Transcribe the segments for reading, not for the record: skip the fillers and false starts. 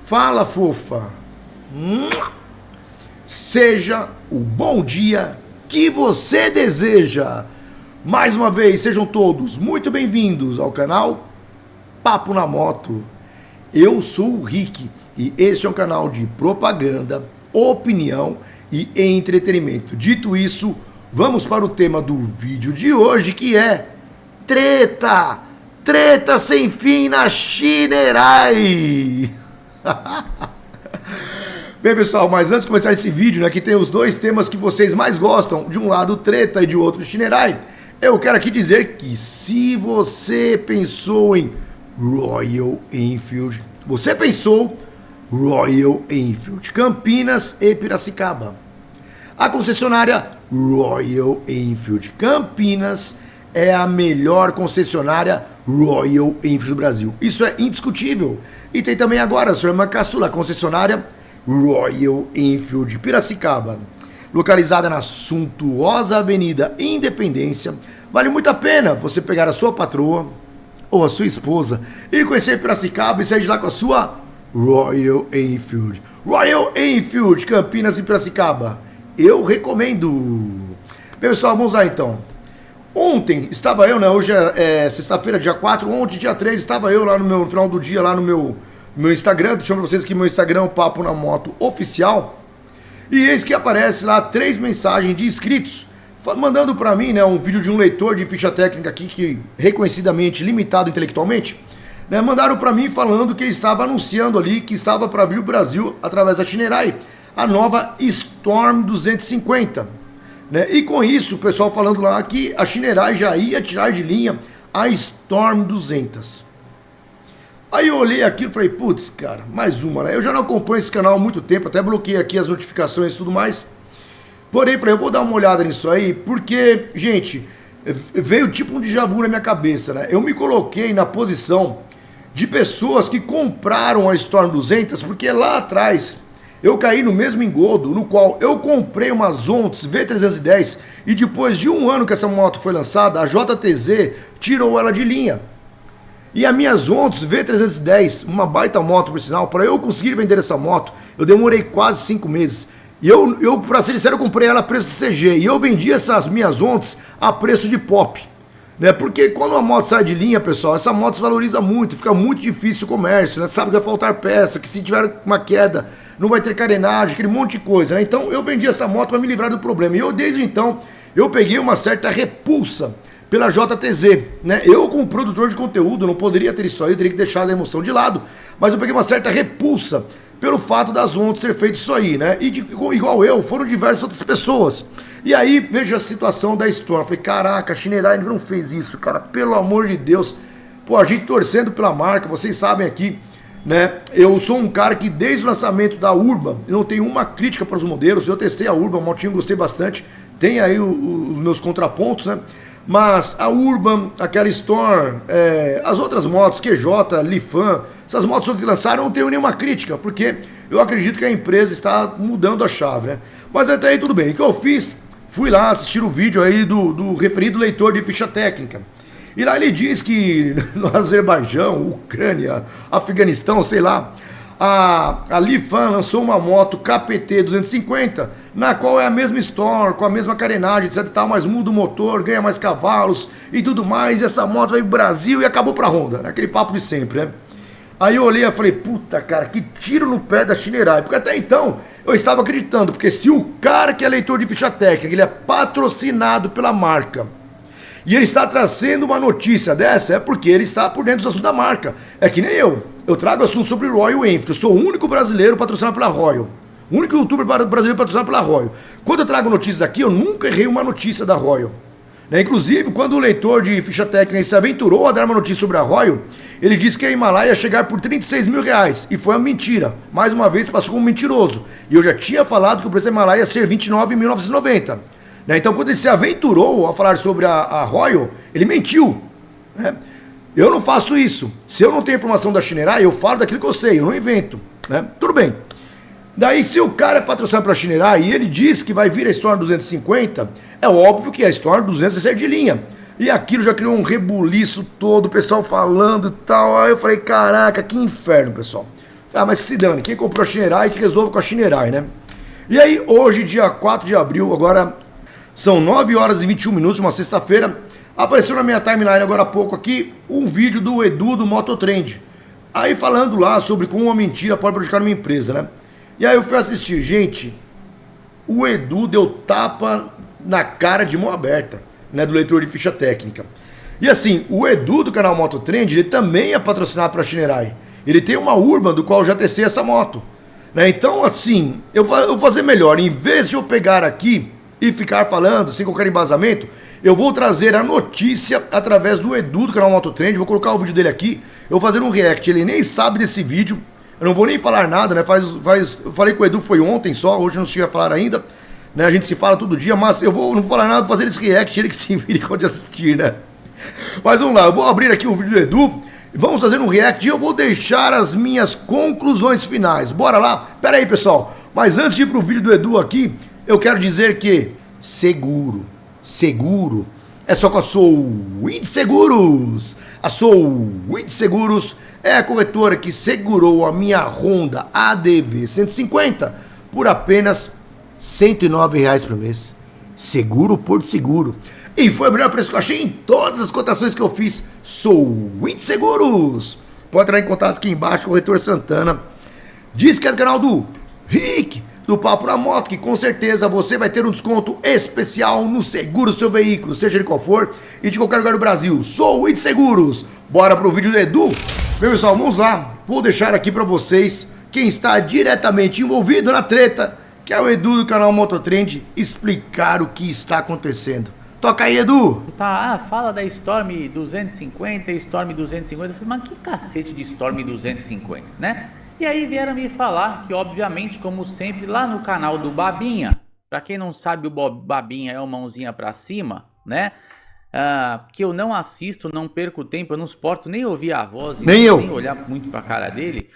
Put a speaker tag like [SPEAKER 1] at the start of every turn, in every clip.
[SPEAKER 1] Fala, fofa. Seja o bom dia que você deseja. Mais uma vez, sejam todos muito bem-vindos ao canal Papo na Moto. Eu sou o Rick e este é um canal de propaganda, opinião e entretenimento. Dito isso, vamos para o tema do vídeo de hoje, que é treta! Treta sem fim na Shinerai! Bem, pessoal, mas antes de começar esse vídeo, né, que tem os dois temas que vocês mais gostam, de um lado treta e de outro Shinerai, eu quero aqui dizer que se você pensou em Royal Enfield, você pensou Royal Enfield, Campinas e Piracicaba. A concessionária Royal Enfield Campinas é a melhor concessionária Royal Enfield do Brasil. Isso é indiscutível. E tem também agora a sua irmã caçula, a concessionária Royal Enfield Piracicaba, localizada na suntuosa Avenida Independência. Vale muito a pena você pegar a sua patroa ou a sua esposa, ir conhecer Piracicaba e sair de lá com a sua Royal Enfield. Royal Enfield Campinas e Piracicaba. Eu recomendo. Bem, pessoal, vamos lá então. Ontem estava eu, né? Hoje é sexta-feira, dia 4. Ontem, dia 3, estava eu lá no final do dia, lá no meu Instagram. Deixa eu pra vocês que meu Instagram é o Papo na Moto Oficial. E eis que aparece lá 3 mensagens de inscritos, mandando pra mim, né, um vídeo de um leitor de ficha técnica aqui, que reconhecidamente limitado intelectualmente, né, mandaram pra mim falando que ele estava anunciando ali que estava para vir o Brasil, através da Shinerai, a nova Storm 250. Né? E com isso, o pessoal falando lá que a Shinerai já ia tirar de linha a Storm 200. Aí eu olhei aquilo e falei, putz, cara, mais uma, né? Eu já não acompanho esse canal há muito tempo, até bloqueei aqui as notificações e tudo mais. Porém, falei, eu vou dar uma olhada nisso aí, porque, gente, veio tipo um déjà vu na minha cabeça, né? Eu me coloquei na posição de pessoas que compraram a Storm 200, porque lá atrás eu caí no mesmo engodo no qual eu comprei uma Zontes V310 e depois de um ano que essa moto foi lançada, a JTZ tirou ela de linha. E a minha Zontes V310, uma baita moto por sinal, para eu conseguir vender essa moto, eu demorei quase 5 meses. E eu, pra ser sincero, eu comprei ela a preço de CG e eu vendi essas minhas Zontes a preço de pop. Né? Porque quando uma moto sai de linha, pessoal, essa moto se valoriza muito, fica muito difícil o comércio, né? Sabe que vai faltar peça, que se tiver uma queda não vai ter carenagem, aquele monte de coisa, né? Então eu vendi essa moto para me livrar do problema. E eu desde então, eu peguei uma certa repulsa pela JTZ, né? Eu como produtor de conteúdo não poderia ter isso aí, eu teria que deixar a emoção de lado, mas eu peguei uma certa repulsa pelo fato das Zontes ter feito isso aí, né? E igual eu, foram diversas outras pessoas. E aí, veja a situação da Storm. Eu falei, caraca, a Shinerai não fez isso, cara, pelo amor de Deus. Pô, a gente torcendo pela marca, vocês sabem aqui, né? Eu sou um cara que desde o lançamento da Urban, eu não tenho uma crítica para os modelos. Eu testei a Urban, a motinha, gostei bastante. Tem aí os meus contrapontos, né? Mas a Urban, aquela Storm, as outras motos, QJ, Lifan, essas motos que lançaram, eu não tenho nenhuma crítica, porque eu acredito que a empresa está mudando a chave, né? Mas até aí tudo bem. O que eu fiz? Fui lá assistir o vídeo aí do referido leitor de ficha técnica. E lá ele diz que no Azerbaijão, Ucrânia, Afeganistão, sei lá, a Lifan lançou uma moto KPT 250, na qual é a mesma Storm, com a mesma carenagem, etc e tal, mas muda o motor, ganha mais cavalos e tudo mais, e essa moto vai pro Brasil e acabou pra Honda, né? Aquele papo de sempre, né? Aí eu olhei e falei, puta, cara, que tiro no pé da Shinerai, porque até então eu estava acreditando, porque se o cara que é leitor de ficha técnica, ele é patrocinado pela marca, e ele está trazendo uma notícia dessa, é porque ele está por dentro dos assuntos da marca. É que nem eu trago assunto sobre Royal Enfield, eu sou o único brasileiro patrocinado pela Royal, o único youtuber brasileiro patrocinado pela Royal. Quando eu trago notícias aqui, eu nunca errei uma notícia da Royal. Né? Inclusive, quando o leitor de ficha técnica se aventurou a dar uma notícia sobre a Royal, ele disse que a Himalaia ia chegar por 36 mil reais, e foi uma mentira. Mais uma vez, passou como mentiroso. E eu já tinha falado que o preço da Himalaia ia ser 29.990. Né? Então, quando ele se aventurou a falar sobre a Royal, ele mentiu. Né? Eu não faço isso. Se eu não tenho informação da Shinerai, eu falo daquilo que eu sei, eu não invento. Né? Tudo bem. Daí, se o cara é patrocinado para a Shinerai e ele diz que vai vir a Storm 250, é óbvio que a Storm 200 é sair de linha. E aquilo já criou um rebuliço todo, o pessoal falando e tal. Aí eu falei, caraca, que inferno, pessoal. Ah, mas se dane, quem comprou a Shinerai que resolve com a Shinerai, né? E aí, hoje, dia 4 de abril, agora são 9 horas e 21 minutos, uma sexta-feira, apareceu na minha timeline agora há pouco aqui um vídeo do Edu do Mototrend. Aí falando lá sobre como uma mentira pode prejudicar uma empresa, né? E aí eu fui assistir, gente, o Edu deu tapa na cara de mão aberta, né, do leitor de ficha técnica. E assim, o Edu do canal Mototrend, ele também é patrocinado pela Shinerai. Ele tem uma Urban, do qual eu já testei essa moto. Né? Então, assim, eu vou fazer melhor. Em vez de eu pegar aqui e ficar falando sem qualquer embasamento, eu vou trazer a notícia através do Edu do canal Mototrend. Vou colocar o vídeo dele aqui. Eu vou fazer um react. Ele nem sabe desse vídeo. Eu não vou nem falar nada, né? Eu falei com o Edu, foi ontem só. Hoje eu não cheguei a falar ainda. Né? A gente se fala todo dia, mas não vou falar nada, vou fazer esse react. Ele que se vire quando assistir, né? Mas vamos lá, eu vou abrir aqui o vídeo do Edu. Vamos fazer um react e eu vou deixar as minhas conclusões finais. Bora lá? Pera aí, pessoal. Mas antes de ir pro vídeo do Edu aqui, eu quero dizer que seguro é só com a Soulwid Seguros. A Soulwid Seguros é a corretora que segurou a minha Honda ADV 150 por apenas R$109 por mês. Seguro por seguro. E foi o melhor preço que eu achei em todas as cotações que eu fiz. Soulwid Seguros. Pode entrar em contato aqui embaixo, Corretor Santana. Diz que é do canal do Rick, do Papo na Moto, que com certeza você vai ter um desconto especial no seguro do seu veículo, seja ele qual for, e de qualquer lugar do Brasil. Soulwid Seguros. Bora pro vídeo do Edu? Bem, pessoal, vamos lá. Vou deixar aqui pra vocês quem está diretamente envolvido na treta, que é o Edu do canal Mototrend, explicar o que está acontecendo. Toca aí, Edu!
[SPEAKER 2] Tá, fala da Storm 250, Storm 250. Eu falei, mas que cacete de Storm 250, né? E aí vieram me falar que, obviamente, como sempre, lá no canal do Babinha, pra quem não sabe, o Babinha é o mãozinha pra cima, né? Que eu não assisto, não perco tempo, eu não suporto nem ouvir a voz, nem olhar muito pra cara dele.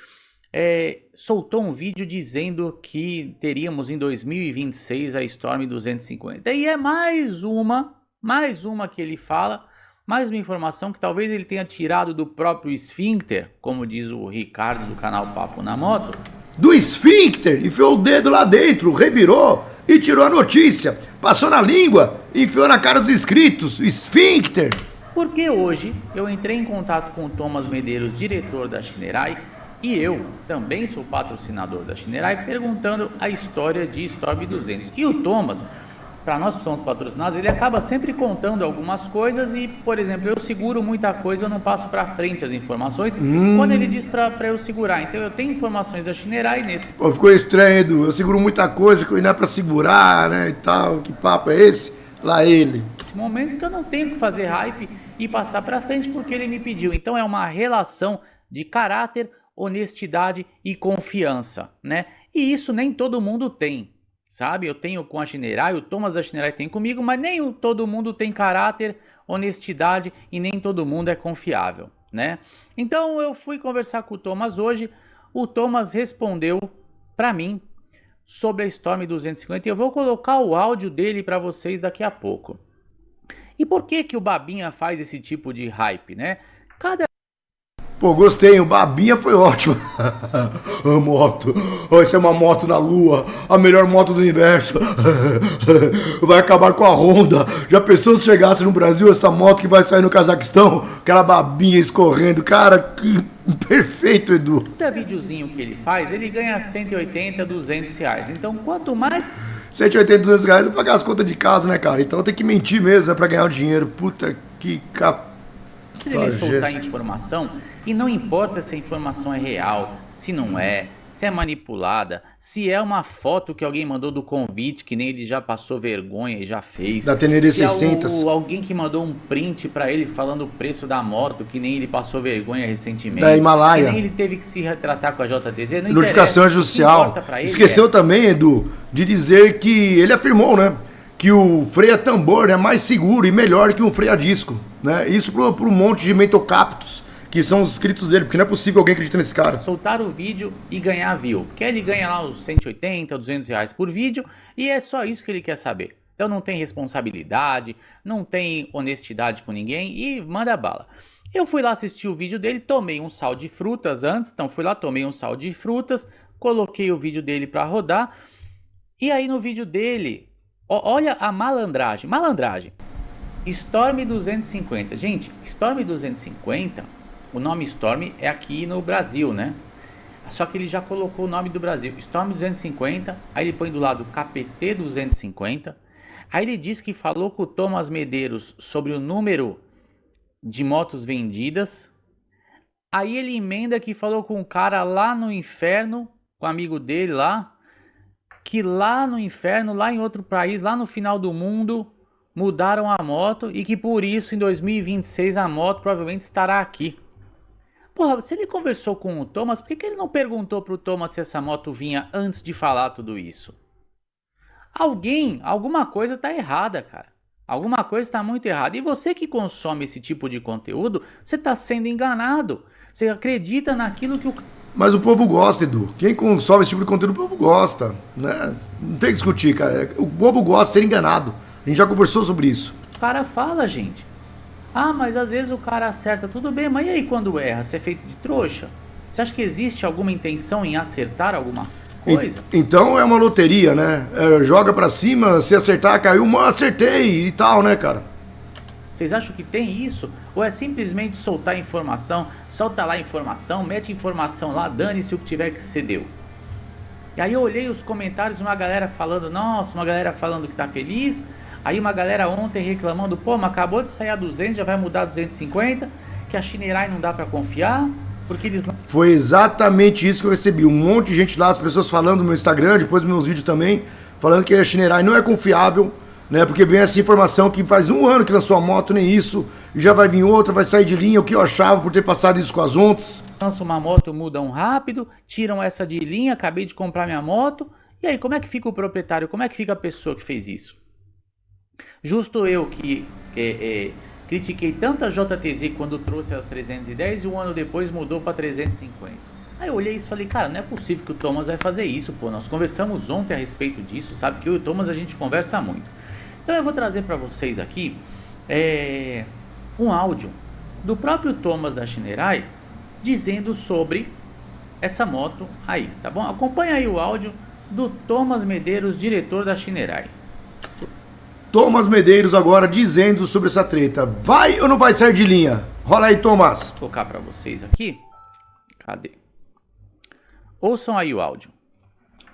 [SPEAKER 2] Soltou um vídeo dizendo que teríamos em 2026 a Storm 250. E é mais uma que ele fala, mais uma informação que talvez ele tenha tirado do próprio esfíncter, como diz o Ricardo do canal Papo na Moto.
[SPEAKER 1] Do esfíncter, enfiou o dedo lá dentro, revirou e tirou a notícia. Passou na língua, enfiou na cara dos inscritos, o esfíncter.
[SPEAKER 2] Porque hoje eu entrei em contato com o Thomas Medeiros, diretor da Shinerai, e eu também sou patrocinador da Shinerai, perguntando a história de Storm 200. E o Thomas, para nós que somos patrocinados, ele acaba sempre contando algumas coisas e, por exemplo, eu seguro muita coisa, eu não passo para frente as informações quando ele diz para eu segurar. Então eu tenho informações da Shinerai nesse...
[SPEAKER 1] Pô, ficou estranho, Edu. Eu seguro muita coisa que não é para segurar, né, e tal. Que papo é esse? Lá ele.
[SPEAKER 2] Nesse momento que eu não tenho que fazer hype e passar para frente porque ele me pediu. Então é uma relação de caráter, honestidade e confiança, né? E isso nem todo mundo tem, sabe? Eu tenho com a Shinerai, o Thomas da Shinerai tem comigo, mas nem todo mundo tem caráter, honestidade e nem todo mundo é confiável, né? Então eu fui conversar com o Thomas hoje, o Thomas respondeu para mim sobre a Storm 250 e eu vou colocar o áudio dele para vocês daqui a pouco. E por que que o Babinha faz esse tipo de hype, né?
[SPEAKER 1] Pô, gostei, o Babinha foi ótimo. A moto, essa é uma moto na lua, a melhor moto do universo. Vai acabar com a Honda. Já pensou se chegasse no Brasil essa moto que vai sair no Cazaquistão? Aquela babinha escorrendo, cara, que perfeito, Edu.
[SPEAKER 2] Cada videozinho que ele faz, ele ganha 180, 200 reais. Então, quanto mais...
[SPEAKER 1] 180, 200 reais é pagar as contas de casa, né, cara? Então tem que mentir mesmo, né, pra ganhar o dinheiro. Puta que
[SPEAKER 2] ele soltar informação, e não importa se a informação é real, se não é, se é manipulada, se é uma foto que alguém mandou do convite, que nem ele já passou vergonha e já fez.
[SPEAKER 1] Da Tenere 60.
[SPEAKER 2] Se é alguém que mandou um print pra ele falando o preço da moto, que nem ele passou vergonha recentemente.
[SPEAKER 1] Da Himalaia.
[SPEAKER 2] Que nem ele teve que se retratar com a JTZ. Não
[SPEAKER 1] notificação judicial. Esqueceu também, Edu, de dizer que ele afirmou, né, que o freio a tambor é mais seguro e melhor que um freio a disco, né? Isso pro um monte de mentocaptos que são os inscritos dele, porque não é possível alguém acreditar nesse cara.
[SPEAKER 2] Soltar o vídeo e ganhar view, porque ele ganha lá os 180, 200 reais por vídeo e é só isso que ele quer saber. Então não tem responsabilidade, não tem honestidade com ninguém e manda bala. Eu fui lá assistir o vídeo dele, tomei um sal de frutas antes, então fui lá, tomei um sal de frutas, coloquei o vídeo dele para rodar, e aí no vídeo dele, olha a malandragem, Storm 250, gente, Storm 250, o nome Storm é aqui no Brasil, né? Só que ele já colocou o nome do Brasil, Storm 250, aí ele põe do lado KPT 250, aí ele diz que falou com o Thomas Medeiros sobre o número de motos vendidas, aí ele emenda que falou com um cara lá no inferno, com um amigo dele lá, que lá no inferno, lá em outro país, lá no final do mundo, mudaram a moto e que por isso em 2026 a moto provavelmente estará aqui. Porra, se ele conversou com o Thomas, por que ele não perguntou pro Thomas se essa moto vinha antes de falar tudo isso? Alguma coisa tá errada, cara. Alguma coisa está muito errada. E você que consome esse tipo de conteúdo, você está sendo enganado. Você acredita naquilo que o...
[SPEAKER 1] Mas o povo gosta, Edu. Quem consome esse tipo de conteúdo, o povo gosta, né? Não tem que discutir, cara. O povo gosta de ser enganado. A gente já conversou sobre isso.
[SPEAKER 2] O cara fala, gente. Ah, mas às vezes o cara acerta, tudo bem, mas e aí quando erra? Você é feito de trouxa? Você acha que existe alguma intenção em acertar alguma coisa?
[SPEAKER 1] Então é uma loteria, né? Joga pra cima, se acertar, caiu, acertei e tal, né, cara?
[SPEAKER 2] Vocês acham que tem isso? Ou é simplesmente soltar informação, solta lá informação, mete informação lá, dane-se o que tiver que ser deu. E aí eu olhei os comentários, uma galera falando, nossa, uma galera falando que tá feliz. Aí uma galera ontem reclamando, pô, mas acabou de sair a 200, já vai mudar a 250, que a Shinerai não dá pra confiar, porque eles...
[SPEAKER 1] Foi exatamente isso que eu recebi, um monte de gente lá, as pessoas falando no meu Instagram, depois dos meus vídeos também, falando que a Shinerai não é confiável, né, porque vem essa informação que faz um ano que lançou a moto, nem isso, e já vai vir outra, vai sair de linha, o que eu achava por ter passado isso com as Ontas.
[SPEAKER 2] Lançam uma moto, mudam rápido, tiram essa de linha, acabei de comprar minha moto, e aí como é que fica o proprietário, como é que fica a pessoa que fez isso? Justo eu que critiquei tanto a JTZ quando trouxe as 310 e um ano depois mudou para 350. Aí eu olhei isso e falei, cara, não é possível que o Thomas vai fazer isso, pô. Nós conversamos ontem a respeito disso, sabe que eu e o Thomas a gente conversa muito. Então eu vou trazer para vocês aqui um áudio do próprio Thomas da Shinerai dizendo sobre essa moto aí, tá bom? Acompanha aí o áudio do Thomas Medeiros, diretor da Shinerai.
[SPEAKER 1] Thomas Medeiros agora dizendo sobre essa treta. Vai ou não vai sair de linha? Rola aí, Thomas.
[SPEAKER 2] Vou colocar para vocês aqui. Cadê? Ouçam aí o áudio.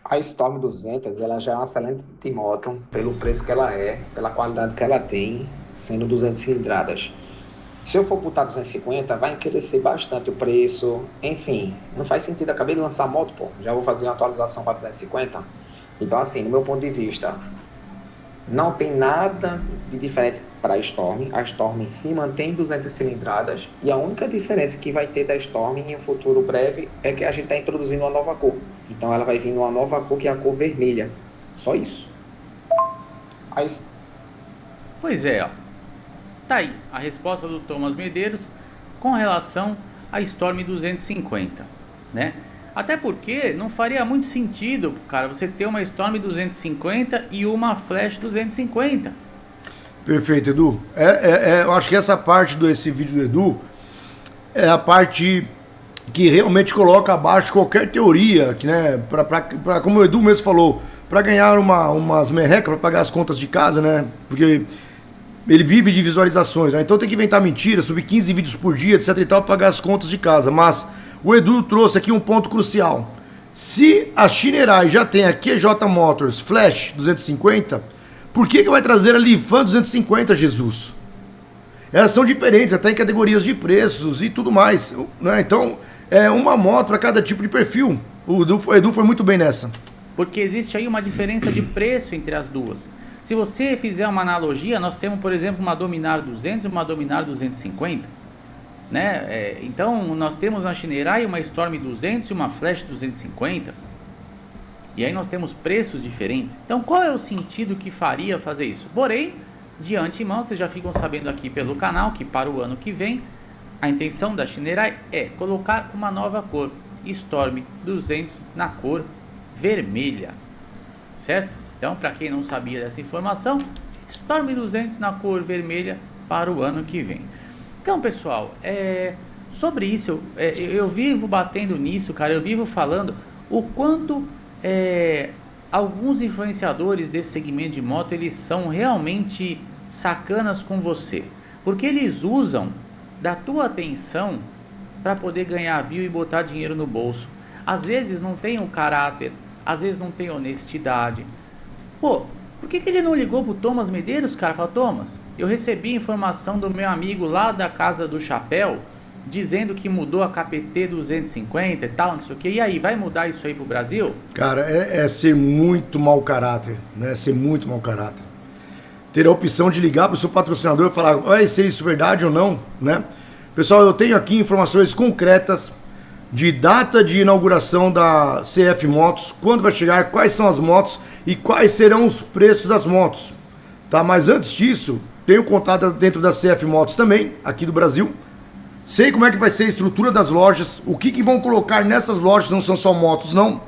[SPEAKER 3] A Storm 200, ela já é uma excelente moto pelo preço que ela é, pela qualidade que ela tem, sendo 200 cilindradas. Se eu for botar 250, vai encarecer bastante o preço. Enfim, não faz sentido. Acabei de lançar a moto, pô. Já vou fazer uma atualização para 250. Então, assim, no meu ponto de vista, não tem nada de diferente para a Storm. A Storm em si mantém 200 cilindradas. E a única diferença que vai ter da Storm em um futuro breve é que a gente está introduzindo uma nova cor. Então ela vai vir numa nova cor, que é a cor vermelha. Só isso.
[SPEAKER 2] Pois é, ó. Tá aí a resposta do Thomas Medeiros com relação à Storm 250, né? Até porque não faria muito sentido, cara, você ter uma Storm 250 e uma Flash 250.
[SPEAKER 1] Perfeito, Edu. Eu acho que essa parte desse vídeo do Edu é a parte que realmente coloca abaixo qualquer teoria, que, né, pra, como o Edu mesmo falou, para ganhar umas merrecas, para pagar as contas de casa, né? Porque ele vive de visualizações, né? Então tem que inventar mentira, subir 15 vídeos por dia, etc e tal, para pagar as contas de casa. Mas o Edu trouxe aqui um ponto crucial. Se a Shinerai já tem a QJ Motors Flash 250, por que vai trazer a Lifan 250, Jesus? Elas são diferentes, até em categorias de preços e tudo mais, né? Então, é uma moto para cada tipo de perfil. O Edu foi muito bem nessa.
[SPEAKER 2] Porque existe aí uma diferença de preço entre as duas. Se você fizer uma analogia, nós temos, por exemplo, uma Dominar 200 e uma Dominar 250. Né? Então nós temos na Shinerai uma Storm 200 e uma Flash 250. E aí nós temos preços diferentes. Então qual é o sentido que faria fazer isso? Porém, de antemão, vocês já ficam sabendo aqui pelo canal que para o ano que vem a intenção da Shinerai é colocar uma nova cor, Storm 200 na cor vermelha, certo? Então, para quem não sabia dessa informação, Storm 200 na cor vermelha para o ano que vem. Então, pessoal, sobre isso, eu vivo batendo nisso, cara, eu vivo falando o quanto alguns influenciadores desse segmento de moto, eles são realmente sacanas com você, porque eles usam da tua atenção para poder ganhar view e botar dinheiro no bolso. Às vezes não tem o caráter, às vezes não tem honestidade. Pô, por que ele não ligou pro Thomas Medeiros, cara? Fala, Thomas, eu recebi informação do meu amigo lá da Casa do Chapéu, dizendo que mudou a KPT 250 e tal, não sei o que. E aí, vai mudar isso aí pro Brasil?
[SPEAKER 1] Cara, é ser muito mau caráter, né? Ser muito mau caráter. Ter a opção de ligar pro seu patrocinador e falar, vai ser isso verdade ou não, né? Pessoal, eu tenho aqui informações concretas de data de inauguração da CF Motos, quando vai chegar, quais são as motos e quais serão os preços das motos, tá? Mas antes disso, tenho contato dentro da CF Motos também, aqui do Brasil. Sei como é que vai ser a estrutura das lojas, o que vão colocar nessas lojas, não são só motos não,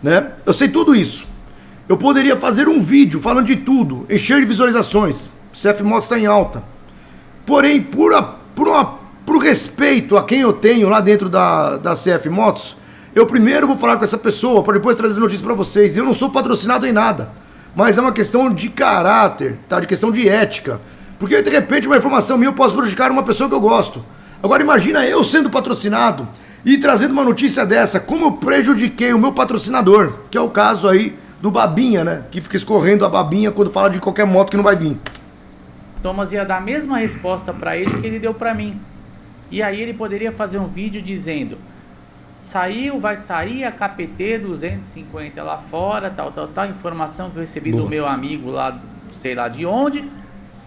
[SPEAKER 1] né? Eu sei tudo isso. Eu poderia fazer um vídeo falando de tudo, encher de visualizações, CF Motos está em alta. Porém, por respeito a quem eu tenho lá dentro da CF Motos, eu primeiro vou falar com essa pessoa para depois trazer notícias para vocês. Eu não sou patrocinado em nada, mas é uma questão de caráter, tá? De questão de ética. Porque de repente uma informação minha eu posso prejudicar uma pessoa que eu gosto. Agora imagina eu sendo patrocinado e trazendo uma notícia dessa, como eu prejudiquei o meu patrocinador, que é o caso aí do Babinha, né? Que fica escorrendo a babinha quando fala de qualquer moto que não vai vir.
[SPEAKER 2] Thomas ia dar a mesma resposta para ele que ele deu para mim. E aí ele poderia fazer um vídeo dizendo: vai sair a KPT 250 lá fora, tal, informação que eu recebi do meu amigo lá, sei lá de onde,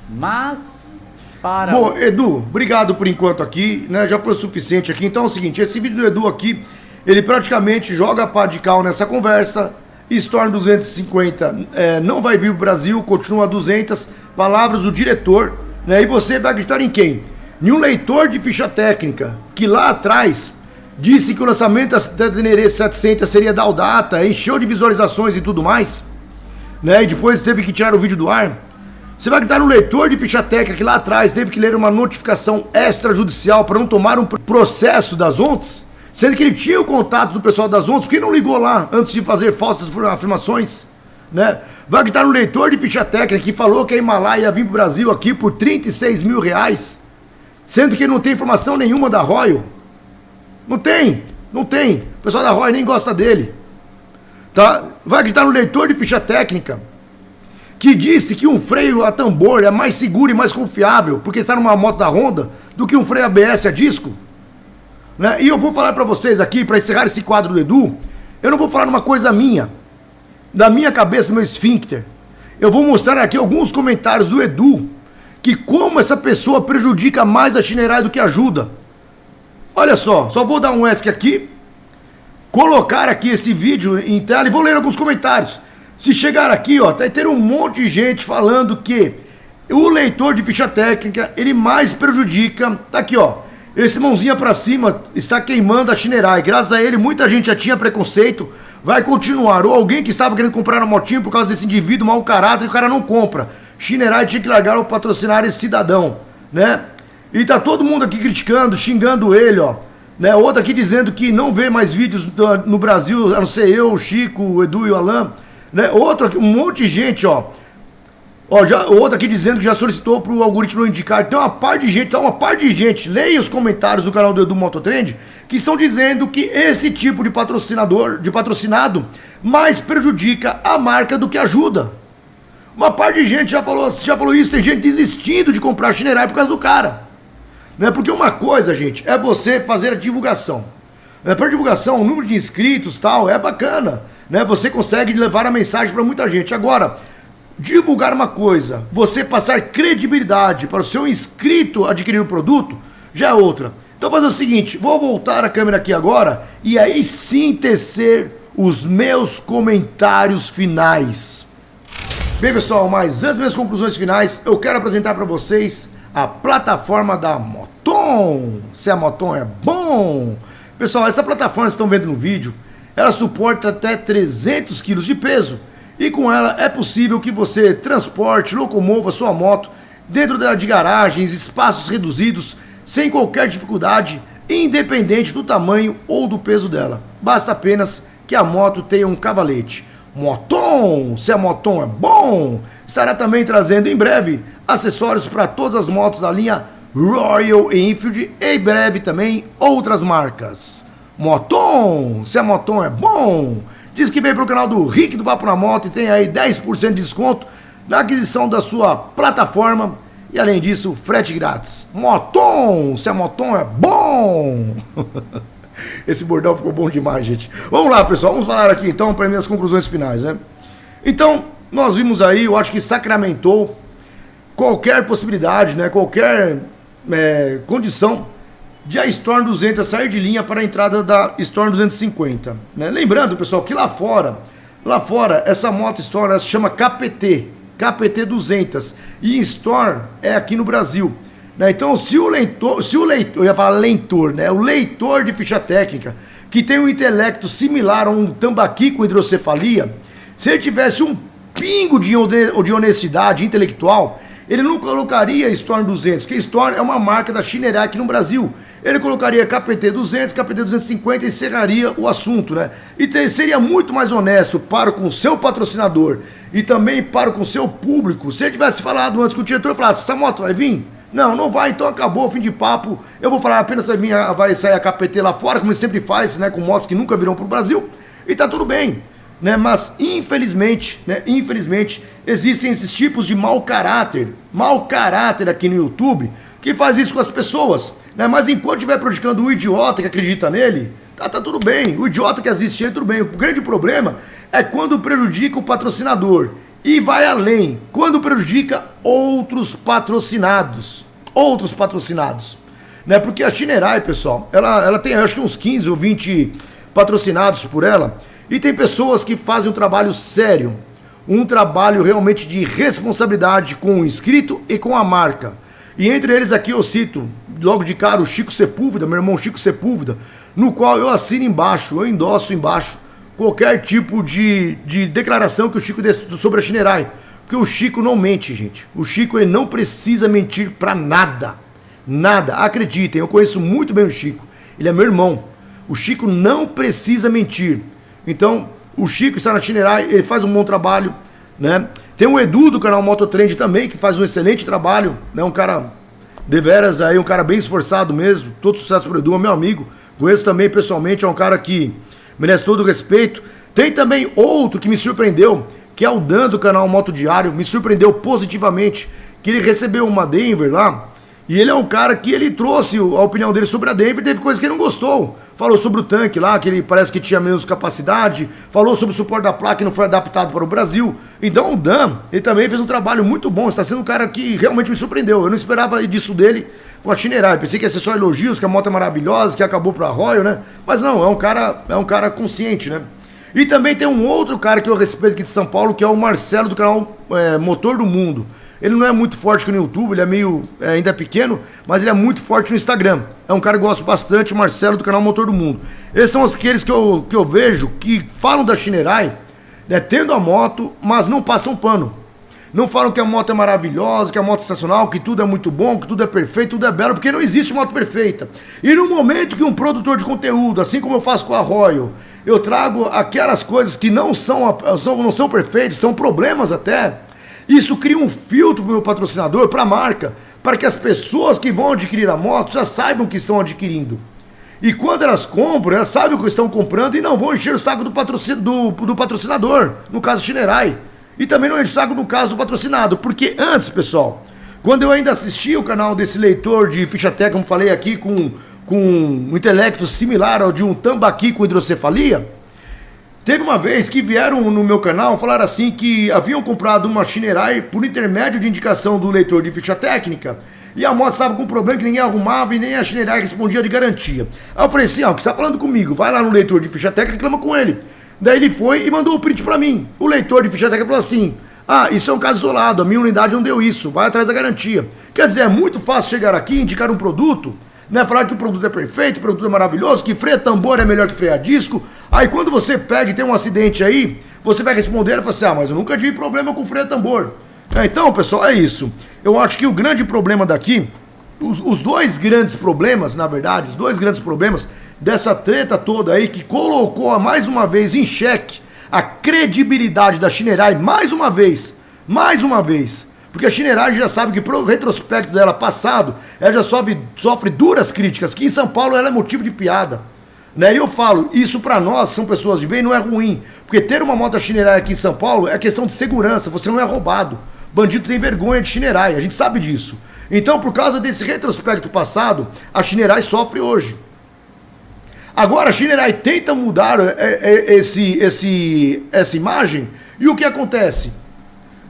[SPEAKER 2] mas para...
[SPEAKER 1] Bom, Edu, obrigado por enquanto aqui, né? Já foi o suficiente aqui. Então é o seguinte, esse vídeo do Edu aqui, ele praticamente joga a pá de cal nessa conversa. Storm 250 não vai vir pro Brasil, continua a 200, palavras do diretor, né? E você vai acreditar em quem? Em um leitor de ficha técnica, que lá atrás disse que o lançamento da Teneré 700 seria da Aldata, encheu de visualizações e tudo mais, né? E depois teve que tirar o vídeo do ar. Você vai acreditar no leitor de ficha técnica que lá atrás teve que ler uma notificação extrajudicial para não tomar um processo das ONTs, sendo que ele tinha o contato do pessoal das ONTs, que não ligou lá antes de fazer falsas afirmações, né? Vai acreditar no leitor de ficha técnica que falou que a Himalaia ia vir pro Brasil aqui por 36 mil reais, sendo que ele não tem informação nenhuma da Royal. Não tem. O pessoal da Royal nem gosta dele, tá? Vai acreditar no leitor de ficha técnica que disse que um freio a tambor é mais seguro e mais confiável porque está numa moto da Honda do que um freio ABS a disco, né? E eu vou falar pra vocês aqui, pra encerrar esse quadro do Edu, eu não vou falar uma coisa minha, da minha cabeça, do meu esfíncter. Eu vou mostrar aqui alguns comentários do Edu, que como essa pessoa prejudica mais a Shinerai do que ajuda. Olha só vou dar um ESC aqui, colocar aqui esse vídeo em tela e vou ler alguns comentários. Se chegar aqui, ó, vai ter um monte de gente falando que o leitor de ficha técnica, ele mais prejudica. Tá aqui, ó, esse mãozinha pra cima está queimando a Shinerai. Graças a ele, muita gente já tinha preconceito, vai continuar. Ou alguém que estava querendo comprar uma motinha por causa desse indivíduo mau caráter, o cara não compra. Shinerai tinha que largar ou patrocinar esse cidadão, né? E tá todo mundo aqui criticando, xingando ele, ó, né? Outra aqui dizendo que não vê mais vídeos no Brasil, a não ser eu, o Chico, o Edu e o Alan, né? Outro aqui, um monte de gente, ó, outra aqui dizendo que já solicitou pro algoritmo não indicar. Tem uma par de gente, leia os comentários do canal do Edu Mototrend, que estão dizendo que esse tipo de patrocinado mais prejudica a marca do que ajuda. Uma par de gente já falou isso, tem gente desistindo de comprar Shinerai por causa do cara, né? Porque uma coisa, gente, é você fazer a divulgação, né? Para divulgação, o número de inscritos tal, é bacana, né? Você consegue levar a mensagem para muita gente. Agora, divulgar uma coisa, você passar credibilidade para o seu inscrito adquirir o produto, já é outra. Então fazer o seguinte, vou voltar a câmera aqui agora e aí sim tecer os meus comentários finais. Bem, pessoal, mas antes das minhas conclusões finais, eu quero apresentar para vocês a plataforma da Moton. Se a Moton é bom. Pessoal, essa plataforma que vocês estão vendo no vídeo, ela suporta até 300 kg de peso. E com ela é possível que você transporte, locomova sua moto dentro de garagens, espaços reduzidos, sem qualquer dificuldade, independente do tamanho ou do peso dela. Basta apenas que a moto tenha um cavalete. Moton, se a Moton é bom, estará também trazendo em breve acessórios para todas as motos da linha Royal Enfield e em breve também outras marcas. Moton, se a Moton é bom, diz que veio para o canal do Rick do Papo na Moto e tem aí 10% de desconto na aquisição da sua plataforma e além disso, frete grátis. Moton, se a Moton é bom. Esse bordão ficou bom demais, gente. Vamos lá, pessoal, vamos falar aqui então para minhas conclusões finais, né? Então, nós vimos aí, eu acho que sacramentou qualquer possibilidade, né? Qualquer condição de a Storm 200 sair de linha para a entrada da Storm 250, né? Lembrando, pessoal, que lá fora, essa moto Storm ela se chama KPT 200 e Storm é aqui no Brasil. Então, se o leitor, eu ia falar leitor, né? O leitor de ficha técnica, que tem um intelecto similar a um tambaqui com hidrocefalia, se ele tivesse um pingo de honestidade intelectual, ele não colocaria Storm 200, que Storm é uma marca da Shinerai aqui no Brasil. Ele colocaria KPT 200, KPT 250 e encerraria o assunto, né? E seria muito mais honesto para com o seu patrocinador e também para com o seu público, se ele tivesse falado antes que o diretor falasse, essa moto vai vir? Não, não vai, então acabou, fim de papo. Eu vou falar apenas vai sair a KPT lá fora, como ele sempre faz, né, com motos que nunca virão para o Brasil, e tá tudo bem, né? Mas infelizmente, existem esses tipos de mau caráter aqui no YouTube, que faz isso com as pessoas, né? Mas enquanto estiver prejudicando o idiota que acredita nele, tá tudo bem, o idiota que assiste ele, tudo bem. O grande problema é quando prejudica o patrocinador. E vai além, quando prejudica outros patrocinados, né? Porque a Shinerai, pessoal, ela tem acho que uns 15 ou 20 patrocinados por ela, e tem pessoas que fazem um trabalho sério, um trabalho realmente de responsabilidade com o inscrito e com a marca. E entre eles aqui eu cito, logo de cara, o Chico Sepúlveda, meu irmão Chico Sepúlveda, no qual eu assino embaixo, eu endosso embaixo, qualquer tipo de declaração que o Chico dê sobre a Shinerai. Porque o Chico não mente, gente. O Chico ele não precisa mentir pra nada. Nada. Acreditem, eu conheço muito bem o Chico. Ele é meu irmão. O Chico não precisa mentir. Então, o Chico está na Shinerai, ele faz um bom trabalho, né? Tem o Edu do canal Mototrend também, que faz um excelente trabalho, né? Um cara deveras aí, um cara bem esforçado mesmo. Todo sucesso pro Edu, é meu amigo. Conheço também pessoalmente, é um cara que merece todo o respeito. Tem também outro que me surpreendeu, que é o Dan do canal Moto Diário, me surpreendeu positivamente, que ele recebeu uma Denver lá, e ele é um cara que ele trouxe a opinião dele sobre a Denver, teve coisas que ele não gostou. Falou sobre o tanque lá, que ele parece que tinha menos capacidade, falou sobre o suporte da placa que não foi adaptado para o Brasil. Então o Dan, ele também fez um trabalho muito bom, está sendo um cara que realmente me surpreendeu. Eu não esperava disso dele com a Shinerai, pensei que ia ser só elogios, que a moto é maravilhosa, que acabou para a Royal, né? Mas não, é um cara consciente, né? E também tem um outro cara que eu respeito aqui de São Paulo, que é o Marcelo do canal Motor do Mundo. Ele não é muito forte aqui no YouTube, ele é meio, ainda pequeno, mas ele é muito forte no Instagram. É um cara que eu gosto bastante, o Marcelo do canal Motor do Mundo. Eles são aqueles que eu vejo que falam da Shinerai, né, tendo a moto, mas não passam pano. Não falam que a moto é maravilhosa, que a moto é sensacional, que tudo é muito bom, que tudo é perfeito, tudo é belo, porque não existe moto perfeita. E no momento que um produtor de conteúdo, assim como eu faço com a Royal, eu trago aquelas coisas que não são perfeitas, são problemas até, isso cria um filtro para o meu patrocinador, para a marca, para que as pessoas que vão adquirir a moto já saibam o que estão adquirindo. E quando elas compram, elas sabem o que estão comprando e não vão encher o saco do patrocinador, no caso Shinerai. E também não enche o saco no caso do patrocinado, porque antes, pessoal, quando eu ainda assistia o canal desse leitor de ficha técnica, como falei aqui, com um intelecto similar ao de um tambaqui com hidrocefalia, teve uma vez que vieram no meu canal falar assim que haviam comprado uma Shinerai por intermédio de indicação do leitor de ficha técnica e a moto estava com um problema que ninguém arrumava e nem a Shinerai respondia de garantia. Aí eu falei assim, ó, o que você está falando comigo? Vai lá no leitor de ficha técnica e reclama com ele. Daí ele foi e mandou o print pra mim. O leitor de ficha técnica falou assim, isso é um caso isolado, a minha unidade não deu isso, vai atrás da garantia. Quer dizer, é muito fácil chegar aqui e indicar um produto, né, falar que o produto é perfeito, o produto é maravilhoso, que freio a tambor é melhor que freio a disco. Aí quando você pega e tem um acidente aí, você vai responder e fala assim, mas eu nunca tive problema com freio a tambor. Então, pessoal, é isso. Eu acho que o grande problema daqui os dois grandes problemas, na verdade, os dois grandes problemas dessa treta toda aí que colocou mais uma vez em xeque a credibilidade da Shinerai, mais uma vez, porque a Shinerai já sabe que pro retrospecto dela passado, ela já sofre duras críticas, que em São Paulo ela é motivo de piada, né? E eu falo, isso pra nós, são pessoas de bem, não é ruim, porque ter uma moto da Shinerai aqui em São Paulo é questão de segurança, você não é roubado, bandido tem vergonha de Shinerai, a gente sabe disso. Então, por causa desse retrospecto passado, a Shinerai sofre hoje. Agora a Shinerai tenta mudar essa imagem, e o que acontece?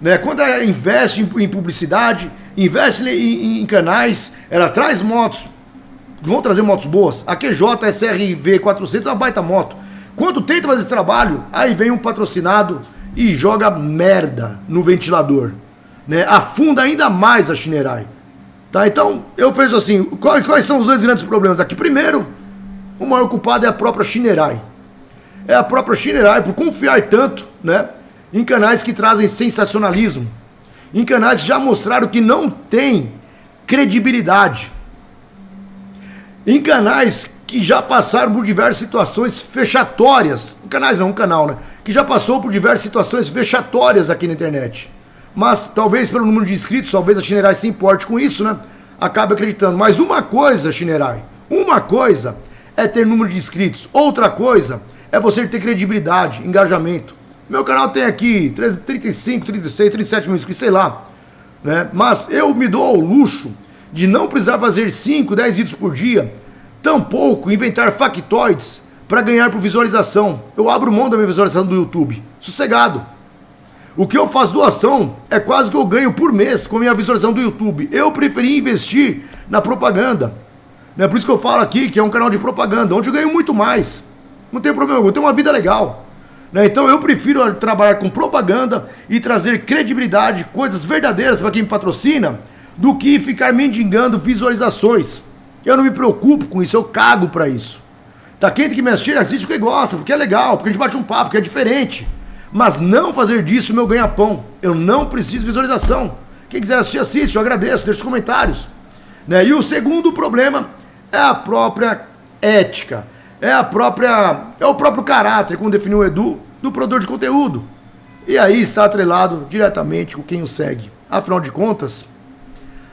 [SPEAKER 1] Né? Quando ela investe em publicidade, investe em canais, ela traz motos, vão trazer motos boas. A QJ SRV 400 é uma baita moto. Quando tenta fazer esse trabalho, aí vem um patrocinado e joga merda no ventilador, né? Afunda ainda mais a Shinerai. Tá, então eu vejo assim, quais são os dois grandes problemas aqui? Primeiro, o maior culpado é a própria Shinerai. É a própria Shinerai por confiar tanto, né, em canais que trazem sensacionalismo, em canais que já mostraram que não tem credibilidade, em canais que já passaram por diversas situações vexatórias, um canal, né, que já passou por diversas situações vexatórias aqui na internet. Mas talvez pelo número de inscritos, talvez a Shinerai se importe com isso, né? Acabe acreditando. Mas uma coisa, Shinerai, uma coisa é ter número de inscritos, outra coisa é você ter credibilidade, engajamento. Meu canal tem aqui 35, 36, 37 mil inscritos, sei lá, né? Mas eu me dou ao luxo de não precisar fazer 5, 10 vídeos por dia, tampouco inventar factoides para ganhar por visualização. Eu abro mão da minha visualização do YouTube, sossegado. O que eu faço doação é quase que eu ganho por mês com a minha visualização do YouTube. Eu preferi investir na propaganda, né? Por isso que eu falo aqui que é um canal de propaganda, onde eu ganho muito mais. Não tem problema, eu tenho uma vida legal, né? Então eu prefiro trabalhar com propaganda e trazer credibilidade, coisas verdadeiras para quem me patrocina, do que ficar mendigando visualizações. Eu não me preocupo com isso, eu cago para isso. Tá, quem tem que me assiste porque gosta, porque é legal, porque a gente bate um papo, porque é diferente. Mas não fazer disso meu ganha-pão. Eu não preciso de visualização. Quem quiser assistir, assiste, eu agradeço, deixa os comentários, né? E o segundo problema é a própria ética, é o próprio caráter, como definiu o Edu, do produtor de conteúdo. E aí está atrelado diretamente com quem o segue. Afinal de contas,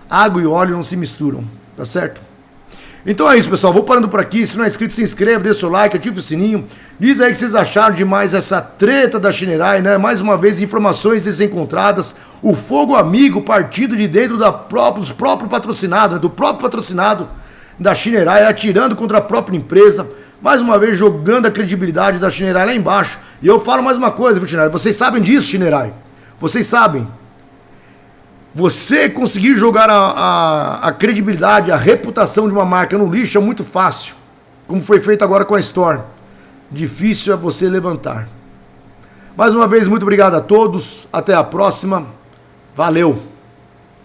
[SPEAKER 1] água e óleo não se misturam, tá certo? Então é isso, pessoal, vou parando por aqui. Se não é inscrito, se inscreva, deixa o seu like, ative o sininho. Diz aí o que vocês acharam de mais essa treta da Shinerai, né? Mais uma vez, informações desencontradas. O fogo amigo partido de dentro dos próprios patrocinados, né? Do próprio patrocinado da Shinerai, atirando contra a própria empresa. Mais uma vez, jogando a credibilidade da Shinerai lá embaixo. E eu falo mais uma coisa, viu, Shinerai? Vocês sabem disso, Shinerai? Vocês sabem. Você conseguir jogar a credibilidade, a reputação de uma marca no lixo é muito fácil, como foi feito agora com a Storm. Difícil é você levantar. Mais uma vez, muito obrigado a todos. Até a próxima. Valeu!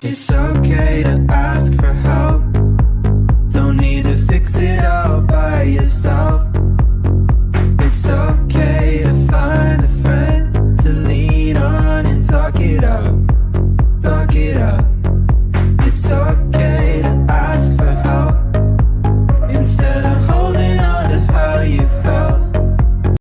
[SPEAKER 1] It's okay to ask for help. Don't need to fix it all by yourself. It's okay to find a friend to lean on and talk it out. Talk it out.